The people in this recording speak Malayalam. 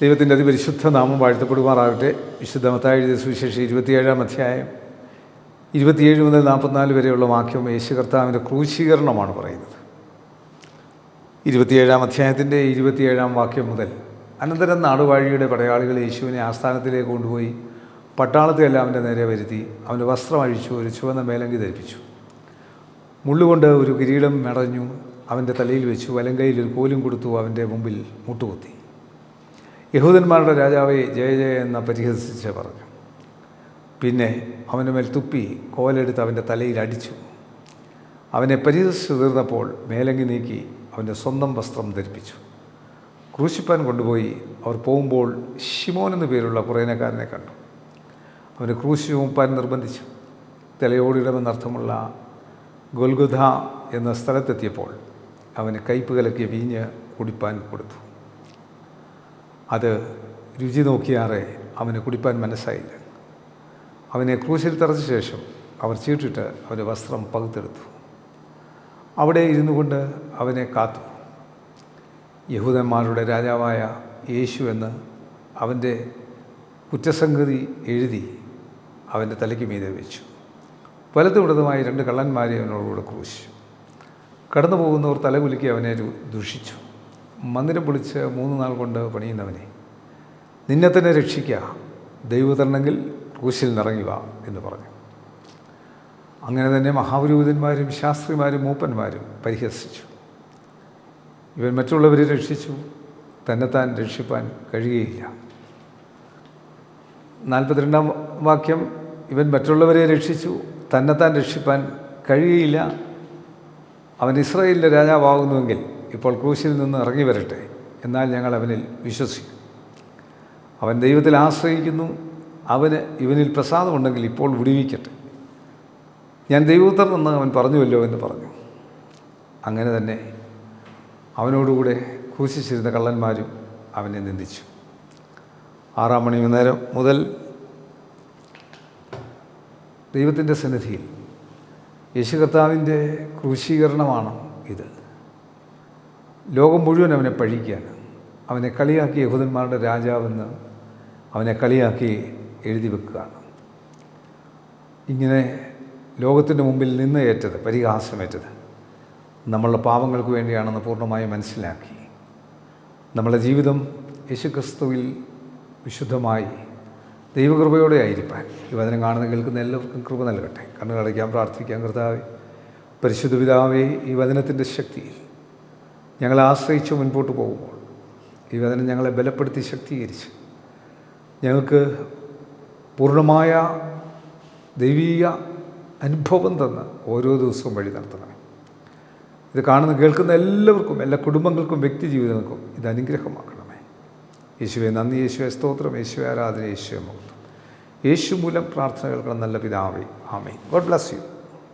ദൈവത്തിൻ്റെ അതിപരിശുദ്ധ നാമം വാഴ്ത്തപ്പെടുമാറാകട്ടെ. വിശുദ്ധ മത്തായി എഴുതിയ സുവിശേഷം 27-ാം അധ്യായം 27 മുതൽ 44 വരെയുള്ള വാക്യം യേശു കർത്താവിൻ്റെ ക്രൂശീകരണമാണ് പറയുന്നത്. 27-ാം അധ്യായത്തിൻ്റെ 27-ാം വാക്യം മുതൽ അനന്തരം നാടുവാഴിയുടെ പടയാളികൾ യേശുവിനെ ആസ്ഥാനത്തിലേക്ക് കൊണ്ടുപോയി പട്ടാളത്തെയെല്ലാം അവൻ്റെ നേരെ വരുത്തി അവൻ്റെ വസ്ത്രം അഴിച്ചു, ഒരു ചുവന്ന മേലങ്കി ധരിപ്പിച്ചു, മുള്ളുകൊണ്ട് ഒരു കിരീടം മെടഞ്ഞു അവൻ്റെ തലയിൽ വെച്ചു, വലങ്കയിൽ ഒരു കോലും കൊടുത്തു അവൻ്റെ മുമ്പിൽ മുട്ടുകുത്തി. യഹൂദന്മാരുടെ രാജാവെ ജയ ജയ എന്ന പരിഹസിച്ച് പറഞ്ഞു. പിന്നെ അവൻ്റെ മേൽ തുപ്പി കോലെടുത്ത് അവൻ്റെ തലയിൽ അടിച്ചു. അവനെ പരിഹസിച്ചു തീർന്നപ്പോൾ മേലങ്കി നീക്കി അവൻ്റെ സ്വന്തം വസ്ത്രം ധരിപ്പിച്ചു. ക്രൂശിപ്പാൻ കൊണ്ടുപോയി അവർ പോകുമ്പോൾ ശിമോൻ എന്നു പേരുള്ള കുറേനക്കാരനെ കണ്ടു. അവന് ക്രൂശ് ചുമപ്പാൻ നിർബന്ധിച്ചു. തലയോടിടമെന്നർത്ഥമുള്ള ഗൊൽഗൊഥ എന്ന സ്ഥലത്തെത്തിയപ്പോൾ അവന് കയ്പ് കലക്കിയ വീഞ്ഞ് കുടിപ്പാൻ കൊടുത്തു. അത് രുചി നോക്കിയാറെ അവന് കുടിപ്പാൻ മനസ്സായില്ല. അവനെ ക്രൂശിൽ തറച്ച ശേഷം അവർ ചീട്ടിട്ട് അവൻ്റെ വസ്ത്രം പകുത്തെടുത്തു. അവിടെ ഇരുന്നു കൊണ്ട് അവനെ കാത്തു. യഹൂദന്മാരുടെ രാജാവായ യേശു എന്ന് അവൻ്റെ കുറ്റസംഗതി എഴുതി അവൻ്റെ തലയ്ക്ക് മീതെ വെച്ചു. വലതും ഇടതുമായി 2 കള്ളന്മാരെ അവനോടുകൂടെ ക്രൂശിച്ചു. കടന്നു പോകുന്നവർ തലകുലുക്കി അവനെ ദുഷിച്ചു. മന്ദിരം പൊളിച്ച് 3 നാൾ കൊണ്ട് പണിയുന്നവനെ, നിന്നെ തന്നെ രക്ഷിക്കുക, ദൈവതരണമെങ്കിൽ ക്രൂശിൽ നിറങ്ങി വാ എന്ന് പറഞ്ഞു. അങ്ങനെ തന്നെ മഹാപുരോഹിതന്മാരും ശാസ്ത്രിമാരും മൂപ്പന്മാരും പരിഹസിച്ചു. ഇവൻ മറ്റുള്ളവരെ രക്ഷിച്ചു, തന്നെത്താൻ രക്ഷിപ്പാൻ കഴിയുകയില്ല. 42-ാം വാക്യം, ഇവൻ മറ്റുള്ളവരെ രക്ഷിച്ചു, തന്നെത്താൻ രക്ഷിപ്പാൻ കഴിയുകയില്ല. അവൻ ഇസ്രായേലിൻ്റെ രാജാവാകുന്നുവെങ്കിൽ ഇപ്പോൾ ക്രൂശിൽ നിന്ന് ഇറങ്ങി വരട്ടെ, എന്നാൽ ഞങ്ങൾ അവനിൽ വിശ്വസിക്കും. അവൻ ദൈവത്തിൽ ആശ്രയിക്കുന്നു, അവന് ഇവനിൽ പ്രസാദമുണ്ടെങ്കിൽ ഇപ്പോൾ വിടുവിക്കട്ടെ. ഞാൻ ദൈവപുത്രനെന്ന് അവൻ പറഞ്ഞുവല്ലോ എന്ന് പറഞ്ഞു. അങ്ങനെ തന്നെ അവനോടുകൂടെ ക്രൂശിച്ചിരുന്ന കള്ളന്മാരും അവനെ നിന്ദിച്ചു. 6 മണി നേരം മുതൽ ദൈവത്തിൻ്റെ സന്നിധിയിൽ യേശു കർത്താവിൻ്റെ ക്രൂശീകരണമാണ് ഇത്. ലോകം മുഴുവൻ അവനെ പഴിക്കുകയാണ്. അവനെ കളിയാക്കി യഹൂദന്മാരുടെ രാജാവെന്ന് അവനെ കളിയാക്കി എഴുതി വെക്കുകയാണ്. ഇങ്ങനെ ലോകത്തിൻ്റെ മുമ്പിൽ നിന്ന് ഏറ്റത്, പരിഹാസമേറ്റത് നമ്മളുടെ പാപങ്ങൾക്ക് വേണ്ടിയാണെന്ന് പൂർണ്ണമായി മനസ്സിലാക്കി നമ്മളുടെ ജീവിതം യേശുക്രിസ്തുവിൽ വിശുദ്ധമായി ദൈവകൃപയോടെ ആയിരിക്കാൻ ഈ വചനം കാണുന്ന കേൾക്കുന്ന എല്ലാവർക്കും കൃപ നൽകട്ടെ. കണ്ണുകളടയ്ക്കാൻ പ്രാർത്ഥിക്കാൻ. കർത്താവേ, പരിശുദ്ധ പിതാവേ, ഈ വചനത്തിൻ്റെ ശക്തിയിൽ ഞങ്ങളെ ആശ്രയിച്ച് മുൻപോട്ട് പോകുമ്പോൾ ഈ വചനം ഞങ്ങളെ ബലപ്പെടുത്തി ശക്തീകരിച്ച് ഞങ്ങൾക്ക് പൂർണ്ണമായ ദൈവീയ അനുഭവം തന്ന് ഓരോ ദിവസവും വഴി നടത്തണമേ. ഇത് കാണുന്ന കേൾക്കുന്ന എല്ലാവർക്കും, എല്ലാ കുടുംബങ്ങൾക്കും, വ്യക്തി ജീവിതങ്ങൾക്കും ഇത് അനുഗ്രഹമാക്കണമേ. യേശുവെ നന്ദി, യേശുവെ സ്തോത്രം, യേശുവെ ആരാധന, യേശുവെ മഹത്വം. യേശു മൂലം പ്രാർത്ഥന കേൾക്കണം നല്ല പിതാവേ. ആമേൻ. God bless U.